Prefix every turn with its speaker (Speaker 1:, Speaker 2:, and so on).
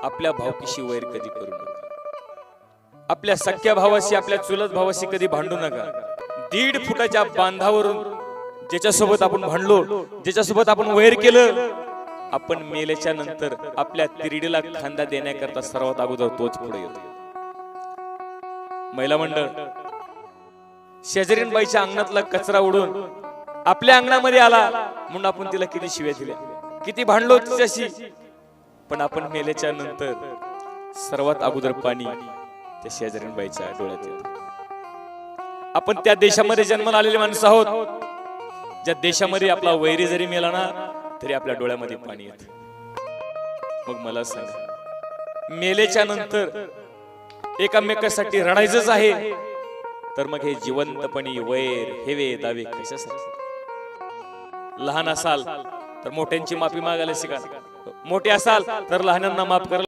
Speaker 1: आपल्या भावकीशी वैर कधी करू नका. आपल्या सख्या भावाशी, आपल्या चुलत भावाशी कधी भांडू नका. 1.5 फुटाच्या बांधावरून ज्याच्यासोबत आपण भांडलो, ज्याच्यासोबत आपण वैर केलं, आपण मेल्याच्या नंतर आपल्या तिरडीला खांदा देण्याकरता सर्वात अगोदर तोच पुढे येतो. महिला मंडळ, शेजारीन बाईच्या अंगणातला कचरा उडून आपल्या अंगणामध्ये आला म्हणून आपण तिला किती शिव्या दिल्या, किती भांडलो तिच्याशी, पण आपण मेल्याच्या नंतर सर्वात अगोदर पाणी त्या शेजारीन बाईच्या डोळ्यात येतं. आपण त्या देशामध्ये जन्माला आलेले माणसं आहोत, ज्या देशामध्ये आपला वैरी जरी मेला ना तरी आपल्या डोळ्यामध्ये पाणी येतं. मग मला सांगा, मेल्याच्या नंतर एकामेकासाठी रडायचंच आहे, तर मग हे जिवंतपणी वैर हेवे दावे कशासाठी? लहान असाल तर मोठ्यांची माफी मागायला शिका, मोठे असाल तर लहानांना माफ करायला